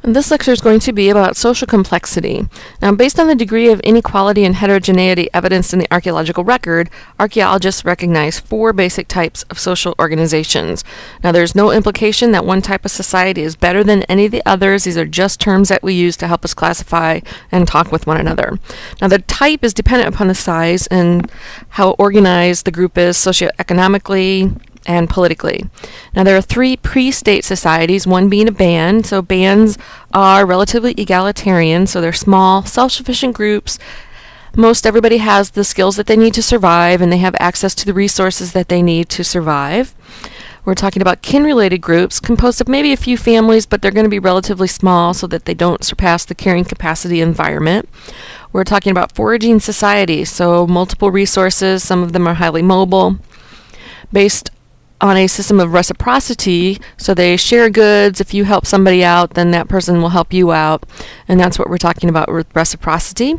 And this lecture is going to be about social complexity. Now, based on the degree of inequality and heterogeneity evidenced in the archaeological record, archaeologists recognize 4 basic types of social organizations. Now, there's no implication that one type of society is better than any of the others. These are just terms that we use to help us classify and talk with one another. Now, the type is dependent upon the size and how organized the group is socioeconomically and politically. Now, there are 3 pre-state societies, one being a band. So bands are relatively egalitarian, so they're small, self-sufficient groups. Most everybody has the skills that they need to survive, and they have access to the resources that they need to survive. We're talking about kin-related groups composed of maybe a few families, but they're going to be relatively small so that they don't surpass the carrying capacity environment. We're talking about foraging societies, so multiple resources, some of them are highly mobile, based on a system of reciprocity, so they share goods. If you help somebody out, then that person will help you out, and that's what we're talking about with reciprocity.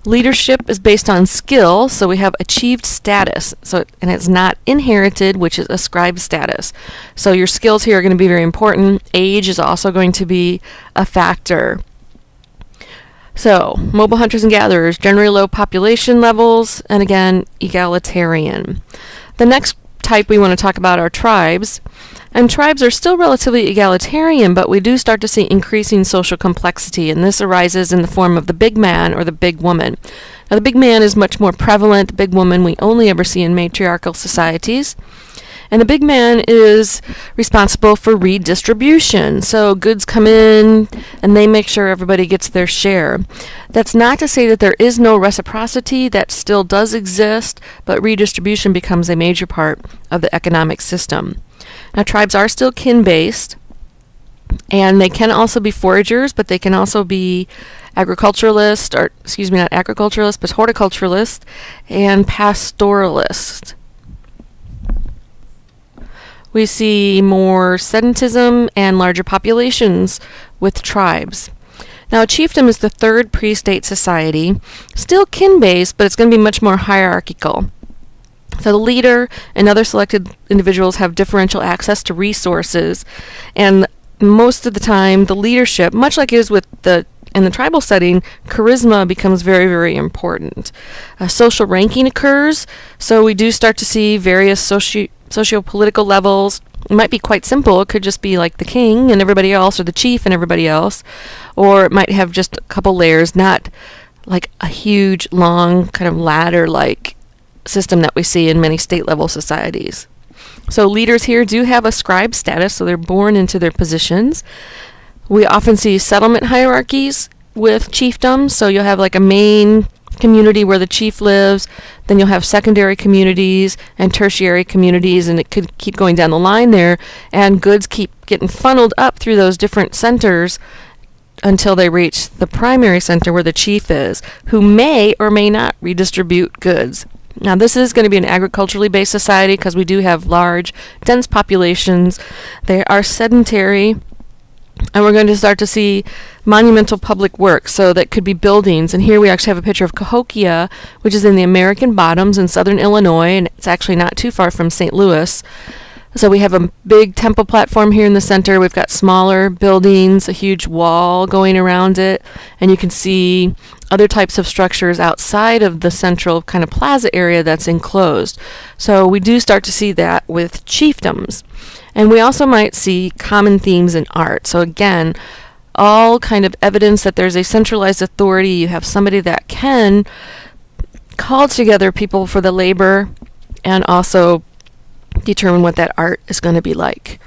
Leadership is based on skill, so we have achieved status, and it's not inherited, which is ascribed status. So your skills here are going to be very important. Age is also going to be a factor. So, mobile hunters and gatherers, generally low population levels, and again, egalitarian. The next type we want to talk about are tribes. And tribes are still relatively egalitarian, but we do start to see increasing social complexity, and this arises in the form of the big man or the big woman. Now, the big man is much more prevalent. The big woman we only ever see in matriarchal societies. And the big man is responsible for redistribution. So goods come in, and they make sure everybody gets their share. That's not to say that there is no reciprocity. That still does exist, but redistribution becomes a major part of the economic system. Now, tribes are still kin-based, and they can also be foragers, but they can also be agriculturalists, or excuse me, not agriculturalists, but horticulturalists and pastoralists. We see more sedentism and larger populations with tribes. Now, a chiefdom is the 3rd pre-state society, still kin-based, but it's going to be much more hierarchical. So the leader and other selected individuals have differential access to resources, and most of the time the leadership, much like it is with in the tribal setting, charisma becomes very, very important. Social ranking occurs, so we do start to see various socio-political levels. It might be quite simple. It could just be like the king and everybody else, or the chief and everybody else, or it might have just a couple layers, not like a huge, long kind of ladder-like system that we see in many state-level societies. So leaders here do have ascribed status, so they're born into their positions. We often see settlement hierarchies with chiefdoms, so you'll have like a main community where the chief lives, then you'll have secondary communities and tertiary communities, and it could keep going down the line there, and goods keep getting funneled up through those different centers until they reach the primary center where the chief is, who may or may not redistribute goods. Now, this is going to be an agriculturally based society because we do have large, dense populations. They are sedentary, and we're going to start to see monumental public works, so that could be buildings. And here we actually have a picture of Cahokia, which is in the American Bottoms in southern Illinois, and it's actually not too far from St. Louis. So we have a big temple platform here in the center. We've got smaller buildings, a huge wall going around it, and you can see other types of structures outside of the central kind of plaza area that's enclosed. So we do start to see that with chiefdoms. And we also might see common themes in art. So again, all kind of evidence that there's a centralized authority. You have somebody that can call together people for the labor and also determine what that art is going to be like.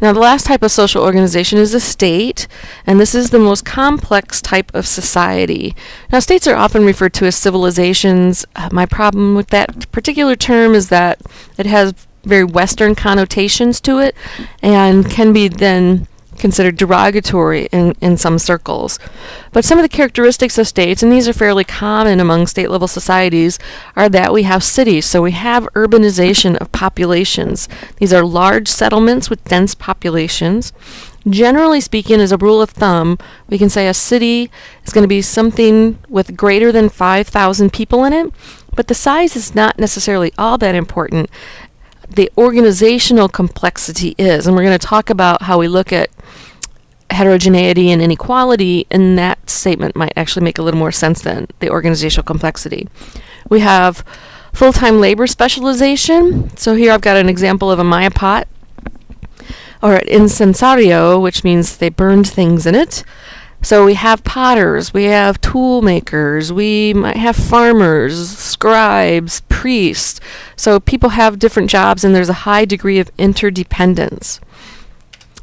Now, the last type of social organization is a state, and this is the most complex type of society. Now, states are often referred to as civilizations. My problem with that particular term is that it has very Western connotations to it and can be then considered derogatory in some circles. But some of the characteristics of states, and these are fairly common among state-level societies, are that we have cities. So we have urbanization of populations. These are large settlements with dense populations. Generally speaking, as a rule of thumb, we can say a city is going to be something with greater than 5,000 people in it, but the size is not necessarily all that important. The organizational complexity is, and we're going to talk about how we look at heterogeneity and inequality, and that statement might actually make a little more sense than the organizational complexity. We have full-time labor specialization. So here I've got an example of a Maya pot, or an incensario, which means they burned things in it. So we have potters, we have tool makers, we might have farmers, scribes, priests. So people have different jobs and there's a high degree of interdependence.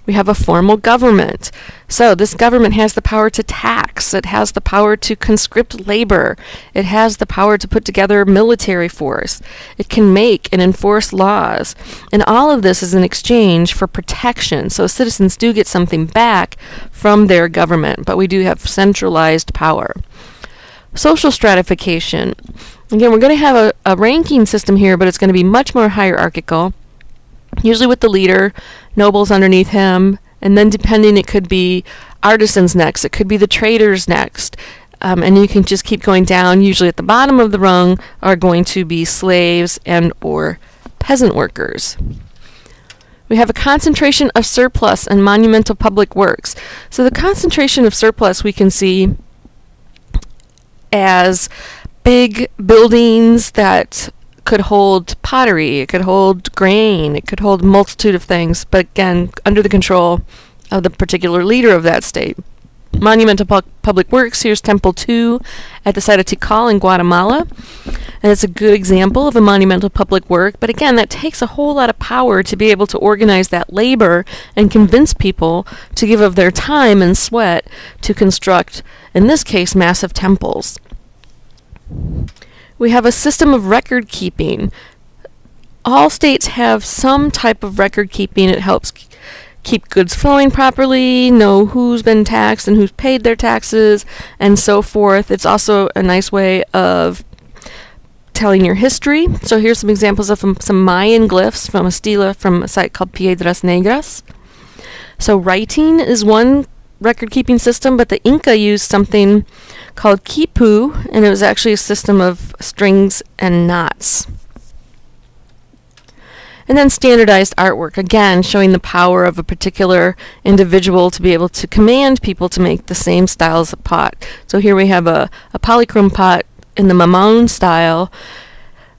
We have a formal government. So this government has the power to tax. It has the power to conscript labor. It has the power to put together military force. It can make and enforce laws. And all of this is in exchange for protection. So citizens do get something back from their government, but we do have centralized power. Social stratification. Again, we're going to have a ranking system here, but it's going to be much more hierarchical. Usually with the leader, nobles underneath him, and then depending, it could be artisans next, it could be the traders next, and you can just keep going down. Usually at the bottom of the rung are going to be slaves and or peasant workers. We have a concentration of surplus and monumental public works. So the concentration of surplus we can see as big buildings that could hold pottery, it could hold grain, it could hold a multitude of things, but again, under the control of the particular leader of that state. Monumental public works, here's Temple 2 at the site of Tikal in Guatemala, and it's a good example of a monumental public work, but again, that takes a whole lot of power to be able to organize that labor and convince people to give of their time and sweat to construct, in this case, massive temples. We have a system of record keeping. All states have some type of record keeping. It helps keep goods flowing properly, know who's been taxed and who's paid their taxes, and so forth. It's also a nice way of telling your history. So here's some examples of some Mayan glyphs from a stela from a site called Piedras Negras. So writing is one record-keeping system, but the Inca used something called quipu, and it was actually a system of strings and knots. And then standardized artwork, again, showing the power of a particular individual to be able to command people to make the same styles of pot. So here we have a polychrome pot in the Mamon style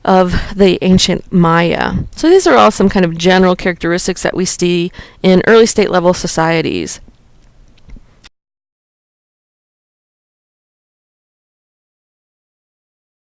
of the ancient Maya. So these are all some kind of general characteristics that we see in early state level societies.